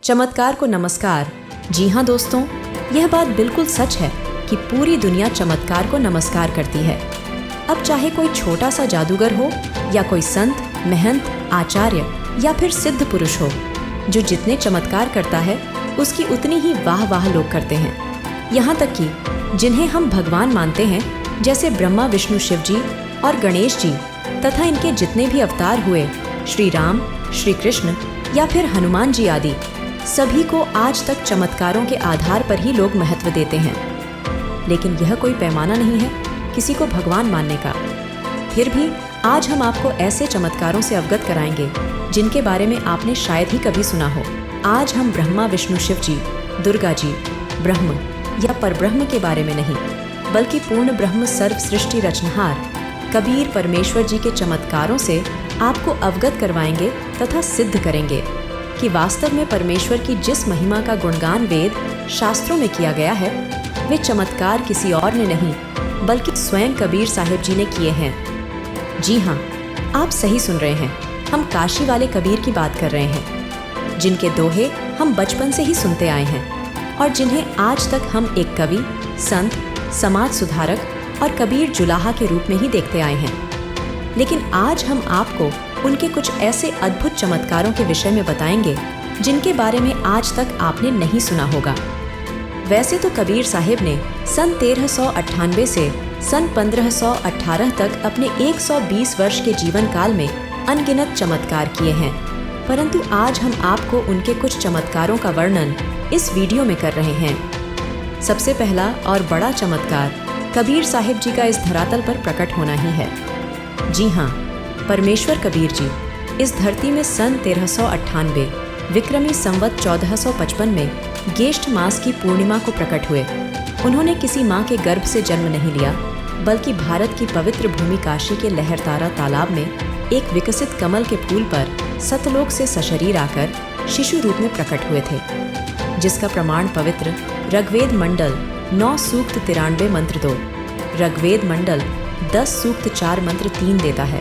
चमत्कार को नमस्कार। जी हाँ दोस्तों, यह बात बिल्कुल सच है कि पूरी दुनिया चमत्कार को नमस्कार करती है। अब चाहे कोई छोटा सा जादूगर हो या कोई संत, महंत, आचार्य या फिर सिद्ध पुरुष हो, जो जितने चमत्कार करता है उसकी उतनी ही वाह वाह लोग करते हैं। यहाँ तक कि जिन्हें हम भगवान मानते हैं, जैसे ब्रह्मा, विष्णु, शिव जी और गणेश जी तथा इनके जितने भी अवतार हुए, श्री राम, श्री कृष्ण या फिर हनुमान जी आदि, सभी को आज तक चमत्कारों के आधार पर ही लोग महत्व देते हैं। लेकिन यह कोई पैमाना नहीं है किसी को भगवान मानने का। फिर भी आज हम आपको ऐसे चमत्कारों से अवगत कराएंगे जिनके बारे में आपने शायद ही कभी सुना हो। आज हम ब्रह्मा, विष्णु, शिव जी, दुर्गा जी, ब्रह्म या परब्रह्म के बारे में नहीं, बल्कि पूर्ण ब्रह्म सर्व सृष्टि रचनहार कबीर परमेश्वर जी के चमत्कारों से आपको अवगत करवाएंगे तथा सिद्ध करेंगे कि वास्तव में परमेश्वर की जिस महिमा का गुणगान वेद शास्त्रों में किया गया है, वे चमत्कार किसी और ने नहीं बल्कि स्वयं कबीर साहिब जी ने किए हैं। जी हाँ, आप सही सुन रहे हैं, हम काशी वाले कबीर की बात कर रहे हैं, जिनके दोहे हम बचपन से ही सुनते आए हैं और जिन्हें आज तक हम एक कवि, संत, समाज सुधारक और कबीर जुलाहा के रूप में ही देखते आए हैं। लेकिन आज हम आपको उनके कुछ ऐसे अद्भुत चमत्कारों के विषय में बताएंगे जिनके बारे में आज तक आपने नहीं सुना होगा। वैसे तो कबीर साहिब ने सन 1398 से सन 1518 तक अपने 120 वर्ष के जीवन काल में अनगिनत चमत्कार किए हैं, परंतु आज हम आपको उनके कुछ चमत्कारों का वर्णन इस वीडियो में कर रहे हैं। सबसे पहला और बड़ा चमत्कार कबीर साहिब जी का इस धरातल पर प्रकट होना ही है। जी हाँ, परमेश्वर कबीर जी इस धरती में सन 1398 विक्रमी संवत 1455 में ज्येष्ठ मास की पूर्णिमा को प्रकट हुए। उन्होंने किसी माँ के गर्भ से जन्म नहीं लिया, बल्कि भारत की पवित्र भूमि काशी के लहरतारा तालाब में एक विकसित कमल के फूल पर सतलोक से सशरीर आकर शिशु रूप में प्रकट हुए थे, जिसका प्रमाण पवित्र ऋग्वेद मंडल 9 सूक्त 93 मंत्र 2, ऋग्वेद मंडल 10 सूक्त 4 मंत्र 3 देता है,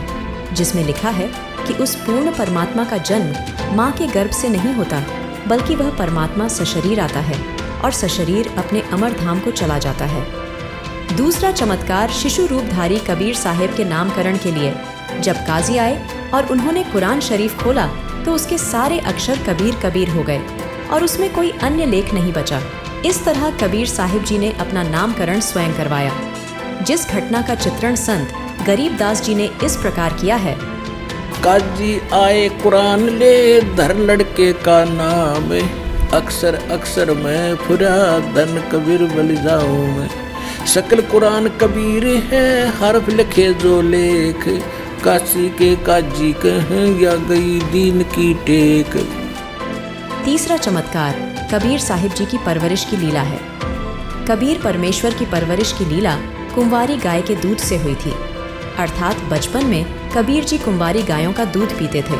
जिसमें लिखा है कि उस पूर्ण परमात्मा का जन्म माँ के गर्भ से नहीं होता, बल्कि वह परमात्मा सशरीर आता है और सशरीर अपने अमर धाम को चला जाता है। दूसरा चमत्कार शिशु रूपधारी कबीर साहिब के नामकरण के लिए जब काजी आए और उन्होंने कुरान शरीफ खोला तो उसके सारे अक्षर कबीर कबीर हो गए और उसमें कोई अन्य लेख नहीं बचा। इस तरह कबीर साहिब जी ने अपना नामकरण स्वयं करवाया, जिस घटना का चित्रण संत गरीबदास जी ने इस प्रकार किया है। काजी आए कुरान ले, धर लड़के का नाम, अक्सर अक्सर में फुरा धन कबीर बल जाऊं मैं। सकल कुरान कबीर है, हरफ लिखे जो लेख, काशी के काजी कहें या गई दीन की टेक। तीसरा चमत्कार कबीर साहिब जी की परवरिश की लीला है। कबीर परमेश्वर की परवरिश की लीला कुंवारी गाय के दूध से हुई थी, अर्थात बचपन में कबीर जी कुंवारी गायों का दूध पीते थे।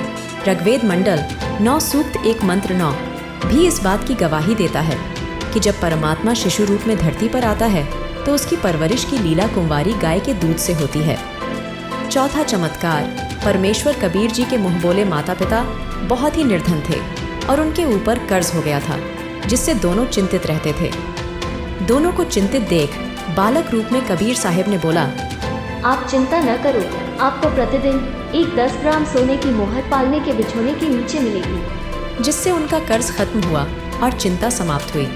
ऋग्वेद मंडल 9 सूक्त 1 मंत्र 9 भी इस बात की गवाही देता है कि जब परमात्मा शिशु रूप में धरती पर आता है तो उसकी परवरिश की लीला कुंवारी गाय के दूध से होती है। चौथा चमत्कार परमेश्वर कबीर जी के मुँह बोले माता पिता बहुत ही निर्धन थे और उनके ऊपर कर्ज हो गया था, जिससे दोनों चिंतित रहते थे। दोनों को चिंतित देख बालक रूप में कबीर साहिब ने बोला, आप चिंता न करो, आपको प्रतिदिन एक 10 ग्राम सोने की मोहर पालने के बिछोने के नीचे मिलेगी, जिससे उनका कर्ज खत्म हुआ और चिंता समाप्त हुई।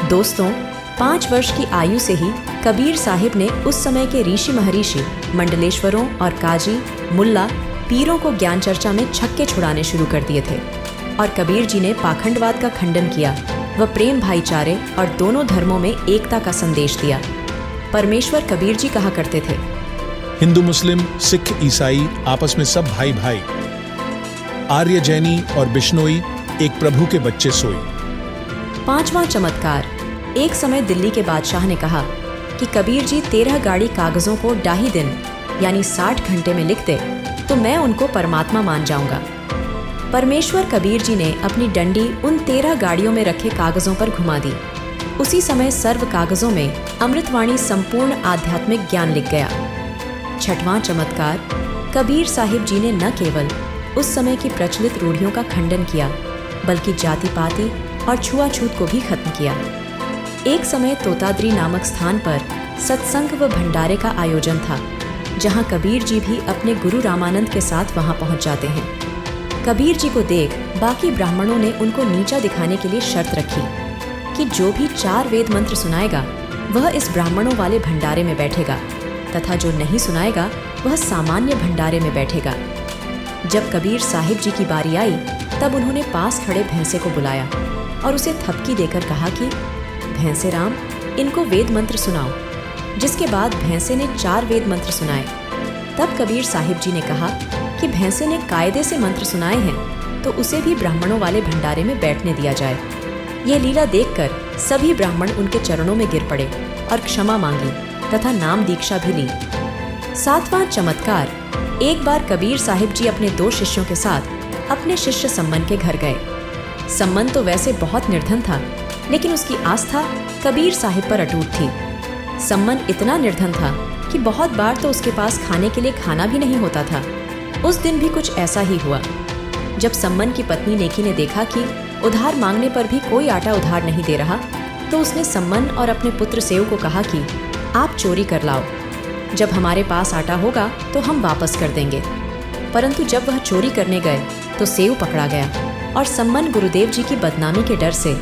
दोस्तों, 5 वर्ष की आयु से ही कबीर साहिब ने उस समय के ऋषि महर्षि, मंडलेश्वरों और काजी, मुल्ला, पीरों को ज्ञान चर्चा में छक्के छुड़ाने शुरू कर दिए थे और कबीर जी ने पाखंडवाद का खंडन किया व प्रेम, भाईचारे और दोनों धर्मों में एकता का संदेश दिया। परमेश्वर कबीर जी कहा करते थे, हिंदू, मुस्लिम, सिख, ईसाई आपस में सब भाई भाई, आर्य, जैनी और बिश्नोई एक प्रभु के बच्चे सोई। पांचवा चमत्कार, एक समय दिल्ली के बादशाह ने कहा कि कबीर जी 13 गाड़ी कागजों को डाही दिन यानी 60 घंटे में लिख दे तो मैं उनको परमात्मा मान जाऊंगा। परमेश्वर कबीर जी ने अपनी डंडी उन 13 गाड़ियों में रखे कागजों पर घुमा दी। उसी समय सर्व कागजों में अमृतवाणी संपूर्ण आध्यात्मिक ज्ञान लिख गया। छठवां चमत्कार, कबीर साहिब जी ने न केवल उस समय की प्रचलित रूढ़ियों का खंडन किया, बल्कि जाति पाति और छुआछूत को भी खत्म किया। एक समय तोताद्री नामक स्थान पर सत्संग व भंडारे का आयोजन था, जहां कबीर जी भी अपने गुरु रामानंद के साथ वहां पहुंच जाते हैं। कबीर जी को देख बाकी ब्राह्मणों ने उनको नीचा दिखाने के लिए शर्त रखी कि जो भी 4 वेद मंत्र सुनाएगा वह इस ब्राह्मणों वाले भंडारे में बैठेगा, तथा जो नहीं सुनाएगा वह सामान्य भंडारे में बैठेगा। जब कबीर साहिब जी की बारी आई तब उन्होंने पास खड़े भैंसे को बुलाया और उसे थपकी देकर कहा कि भैंसे राम, इनको वेद मंत्र सुनाओ। जिसके बाद भैंसे ने 4 वेद मंत्र सुनाए। तब कबीर साहिब जी ने कहा कि भैंसे ने कायदे से मंत्र सुनाए हैं तो उसे भी ब्राह्मणों वाले भंडारे में बैठने दिया जाए। यह लीला देखकर सभी ब्राह्मण उनके चरणों में गिर पड़े और क्षमा मांगी तथा नाम दीक्षा भी ली। 7वां चमत्कार। एक बार कबीर साहिब जी अपने 2 शिष्यों के साथ अपने शिष्य सम्मन के घर गए। सम्मन तो वैसे बहुत निर्धन था, लेकिन उसकी आस्था कबीर साहिब पर अटूट थी। सम्मन इतना निर्धन था कि बहुत बार तो उसके पास खाने के लिए खाना भी नहीं होता था। उस दिन भी कुछ ऐसा ही हुआ। जब सम्मन की पत्नी नेकी ने देखा कि उधार मांगने पर भी कोई आटा उधार नहीं दे रहा, तो उसने सम्मन और अपने पुत्र सेव को कहा कि आप चोरी कर लाओ, जब हमारे पास आटा होगा तो हम वापस कर देंगे। परंतु जब वह चोरी करने गए तो सेव पकड़ा गया और सम्मन गुरुदेव जी की बदनामी के डर से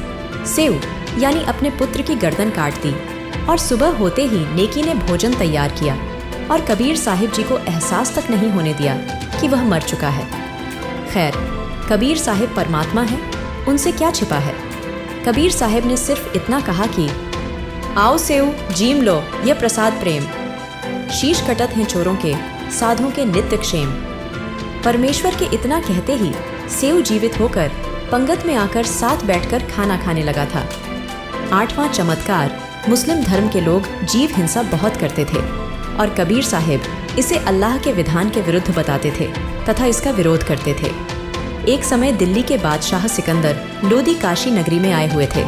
सेव यानी अपने पुत्र की गर्दन काट दी। और सुबह होते ही नेकी ने भोजन तैयार किया और कबीर साहिब जी को एहसास तक नहीं होने दिया कि वह मर चुका है। खैर, कबीर साहिब परमात्मा है, उनसे क्या छिपा है। कबीर साहिब ने सिर्फ इतना कहा कि आओ सेव, जीम लो, यह प्रसाद प्रेम। शीश कटत हैं चोरों के, साधुओं के नित्य क्षेम। परमेश्वर के इतना कहते ही सेव जीवित होकर पंगत में आकर साथ बैठकर खाना खाने लगा था। 8वां चमत्कार। मुस्लिम धर्म के लोग जीव हिंसा बहुत करते थे और कबीर साहिब इसे अल्लाह के विधान के विरुद्ध बताते थे तथा इसका विरोध करते थे। एक समय दिल्ली के बादशाह सिकंदर लोदी काशी नगरी में आए हुए थे।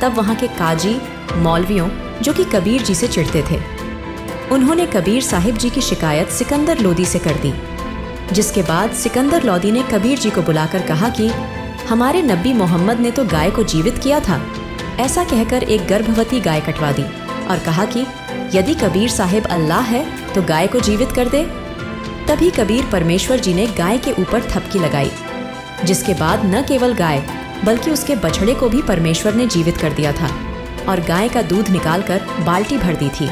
तब वहाँ के काजी मौलवियों, जो कि कबीर जी से चिढ़ते थे, उन्होंने कबीर साहिब जी की शिकायत सिकंदर लोदी से कर दी। जिसके बाद सिकंदर लोदी ने कबीर जी को बुलाकर कहा कि हमारे नबी मोहम्मद ने तो गाय को जीवित किया था। ऐसा कहकर एक गर्भवती गाय कटवा दी और कहा कि यदि कबीर साहिब अल्लाह है तो गाय को जीवित कर दे। तभी कबीर परमेश्वर जी ने गाय के ऊपर थपकी लगाई, जिसके बाद न केवल गाय बल्कि उसके बछड़े को भी परमेश्वर ने जीवित कर दिया था और गाय का दूध निकालकर बाल्टी भर दी थी।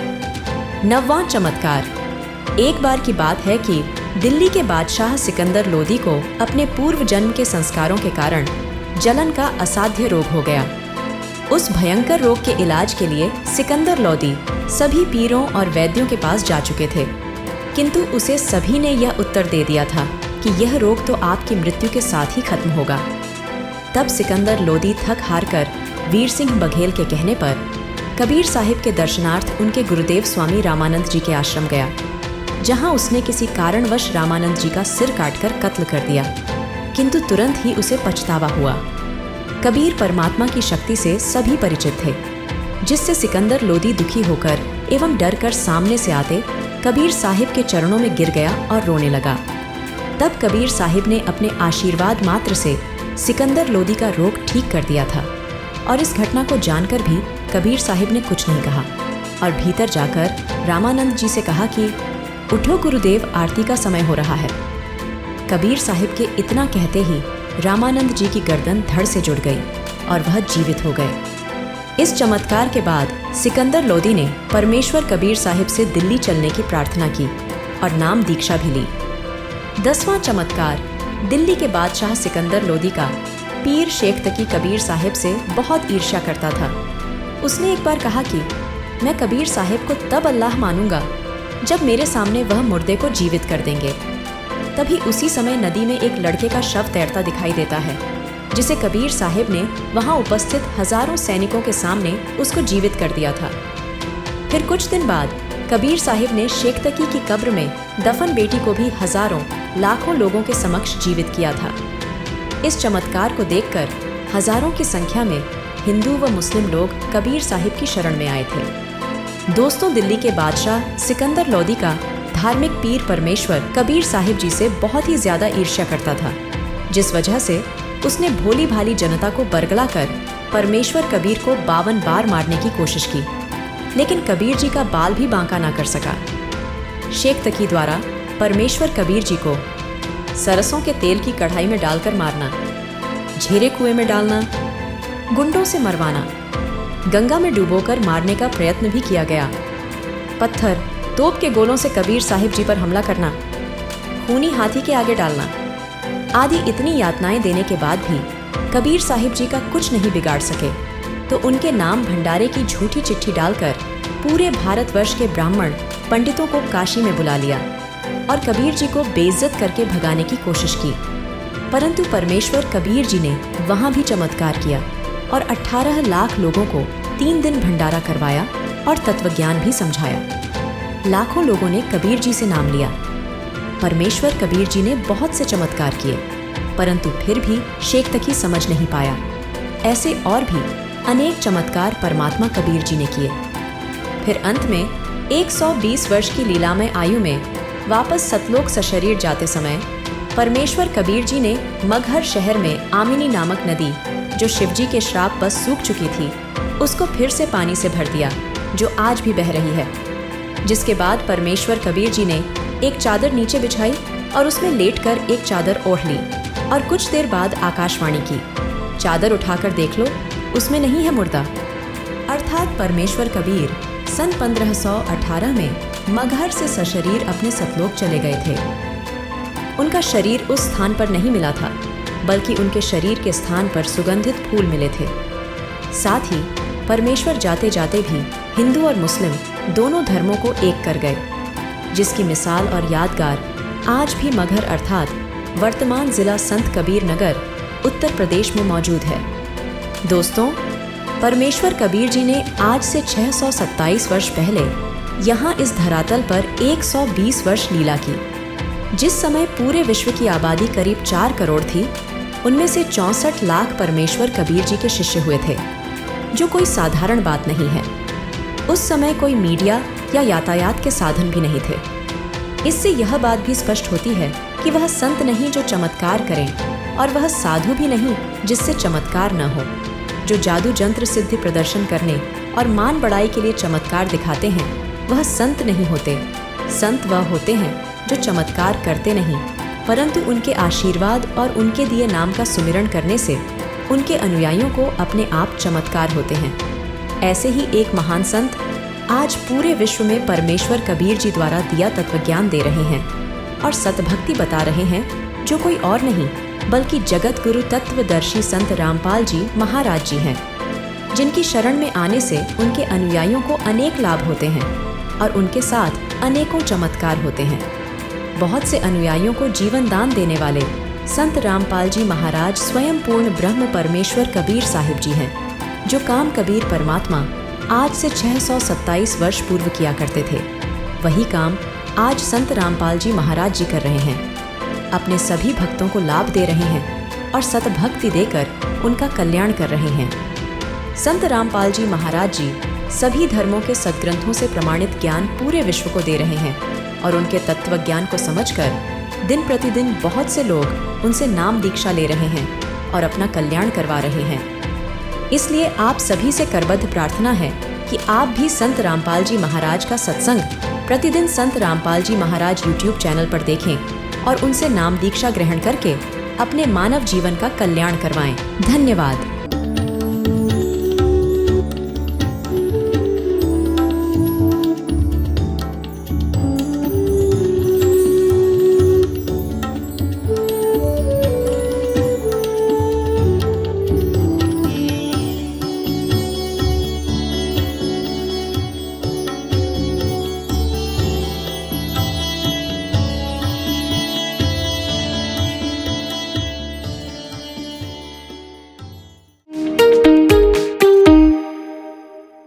9वां चमत्कार। एक बार की बात है कि दिल्ली के बादशाह सिकंदर लोदी को अपने पूर्व जन्म के संस्कारों के कारण जलन का असाध्य रोग हो गया। उस भयंकर रोग के इलाज के लिए सिकंदर लोदी सभी पीरों और वैद्यों के पास जा चुके थे, किंतु उसे सभी ने यह उत्तर दे दिया था कि यह रोग तो आपकी मृत्यु के साथ ही खत्म होगा। तब सिकंदर लोदी थक हार कर वीर सिंह बघेल के कहने पर कबीर साहिब के दर्शनार्थ उनके गुरुदेव स्वामी रामानंद जी के आश्रम गया, जहां उसने किसी कारणवश रामानंद जी का सिर काटकर कत्ल कर दिया, किंतु तुरंत ही उसे पछतावा हुआ। कबीर परमात्मा की शक्ति से सभी परिचित थे, जिससे सिकंदर लोदी दुखी होकर एवं डर कर सामने से आते कबीर साहिब के चरणों में गिर गया और रोने लगा। तब कबीर साहिब ने अपने आशीर्वाद मात्र से सिकंदर लोदी का रोग ठीक कर दिया था और इस घटना को जानकर भी कबीर साहिब ने कुछ नहीं कहा और भीतर जाकर रामानंद जी से कहा कि उठो गुरुदेव, आरती का समय हो रहा है। कबीर साहिब के इतना कहते ही रामानंद जी की गर्दन धड़ से जुड़ गई और वह जीवित हो गए। इस चमत्कार के बाद सिकंदर लोदी ने परमेश्वर कबीर साहिब से दिल्ली चलने की प्रार्थना की और नाम दीक्षा भी ली। 10वां चमत्कार। दिल्ली के बादशाह सिकंदर लोदी का पीर शेख तकी कबीर साहिब से बहुत ईर्ष्या करता था। उसने एक बार कहा कि मैं कबीर साहिब को तब अल्लाह मानूंगा जब मेरे सामने वह मुर्दे को जीवित कर देंगे। तभी उसी समय नदी में एक लड़के का शव तैरता दिखाई देता है, जिसे कबीर साहिब ने वहां उपस्थित हजारों सैनिकों के सामने उसको जीवित कर दिया था। फिर कुछ दिन बाद कबीर साहिब ने शेख तकी की कब्र में दफन बेटी को भी हजारों लाखों लोगों के समक्ष जीवित किया था। इस चमत्कार को देखकर हजारों की संख्या में हिंदू व मुस्लिम लोग कबीर साहिब की शरण में आए थे। दोस्तों, दिल्ली के बादशाह सिकंदर लोदी का धार्मिक पीर परमेश्वर कबीर साहिब जी से बहुत ही ज्यादा ईर्ष्या करता था, जिस वजह से उसने भोली भाली जनता को बरगला कर परमेश्वर कबीर को 52 बार मारने की कोशिश की, लेकिन कबीर जी का बाल भी बांका ना कर सका। शेख तकी द्वारा परमेश्वर कबीर जी को सरसों के तेल की कढ़ाई में डालकर मारना, झेरे कुएं में डालना, गुंडों से मरवाना, गंगा में डुबोकर मारने का प्रयत्न भी किया गया, पत्थर तोप के गोलों से कबीर साहिब जी पर हमला करना, खूनी हाथी के आगे डालना आदि इतनी यातनाएं देने के बाद भी कबीर साहिब जी का कुछ नहीं बिगाड़ सके, तो उनके नाम भंडारे की झूठी चिट्ठी डालकर पूरे भारतवर्ष के ब्राह्मण पंडितों को काशी में बुला लिया और कबीर जी को बेइज्जत करके भगाने की कोशिश की। परंतु परमेश्वर कबीर जी ने वहां भी चमत्कार किया और 18 लाख लोगों को 3 दिन भंडारा करवाया और तत्वज्ञान भी समझाया। लाखों लोगों ने कबीर जी से नाम लिया। परमेश्वर कबीर जी ने बहुत से चमत्कार किए, परंतु फिर भी शेख तकी समझ नहीं पाया। ऐसे और भी अनेक चमत्कार परमात्मा कबीर जी ने किए। फिर अंत में 120 वर्ष की लीलामय आयु में वापस सतलोक सशरीर जाते समय परमेश्वर कबीर जी ने मगहर शहर में आमिनी नामक नदी, जो शिवजी के श्राप बस सूख चुकी थी, उसको फिर से पानी से भर दिया, जो आज भी बह रही है। जिसके बाद परमेश्वर कबीर जी ने एक चादर नीचे बिछाई और उसमें लेटकर एक चादर ओढ़ ली और कुछ देर बाद आकाशवाणी की, चादर उठाकर देख लो, उसमें नहीं है मुर्दा। अर्थात परमेश्वर कबीर सन 1518 में मगहर से सशरीर अपने सतलोक चले गए थे। उनका शरीर उस स्थान पर नहीं मिला था, बल्कि उनके शरीर के स्थान पर सुगंधित फूल मिले थे। साथ ही परमेश्वर जाते जाते भी हिंदू और मुस्लिम दोनों धर्मों को एक कर गए, जिसकी मिसाल और यादगार आज भी मगहर अर्थात वर्तमान जिला संत कबीर नगर उत्तर प्रदेश में मौजूद है। दोस्तों, परमेश्वर कबीर जी ने आज से 627 वर्ष पहले यहाँ इस धरातल पर 120 वर्ष लीला की। जिस समय पूरे विश्व की आबादी करीब 4 करोड़ थी, उनमें से 64 लाख परमेश्वर कबीर जी के शिष्य हुए थे, जो कोई साधारण बात नहीं है। उस समय कोई मीडिया या यातायात के साधन भी नहीं थे। इससे यह बात भी स्पष्ट होती है कि वह संत नहीं जो चमत्कार करें, और वह साधु भी नहीं जिससे चमत्कार न हो। जो जादू जंत्र सिद्धि प्रदर्शन करने और मान बढ़ाई के लिए चमत्कार दिखाते हैं, वह संत नहीं होते। संत वह होते हैं जो चमत्कार करते नहीं, परंतु उनके आशीर्वाद और उनके दिए नाम का सुमिरन करने से उनके अनुयायियों को अपने आप चमत्कार होते हैं। ऐसे ही एक महान संत आज पूरे विश्व में परमेश्वर कबीर जी द्वारा दिया तत्वज्ञान दे रहे हैं और सतभक्ति बता रहे हैं, जो कोई और नहीं बल्कि जगत गुरु तत्वदर्शी संत रामपाल जी महाराज जी हैं, जिनकी शरण में आने से उनके अनुयायियों को अनेक लाभ होते हैं और उनके साथ अनेकों चमत्कार होते हैं। बहुत से अनुयायियों को जीवन दान देने वाले संत रामपाल जी महाराज स्वयं पूर्ण ब्रह्म परमेश्वर कबीर साहिब जी हैं, जो काम कबीर परमात्मा आज से 627 वर्ष पूर्व किया करते थे। वही काम आज संत रामपाल जी महाराज जी कर रहे हैं। अपने सभी भक्तों को लाभ दे रहे हैं और सतभक्ति देकर उनका कल्याण कर रहे हैं। संत रामपाल जी महाराज जी सभी धर्मों के सद्ग्रंथों से प्रमाणित ज्ञान पूरे विश्व को दे रहे हैं और उनके तत्व ज्ञान को समझकर दिन प्रतिदिन बहुत से लोग उनसे नाम दीक्षा ले रहे हैं और अपना कल्याण करवा रहे हैं। इसलिए आप सभी से करबद्ध प्रार्थना है कि आप भी संत रामपाल जी महाराज का सत्संग प्रतिदिन संत रामपाल जी महाराज YouTube चैनल पर देखें और उनसे नाम दीक्षा ग्रहण करके अपने मानव जीवन का कल्याण करवाएं। धन्यवाद।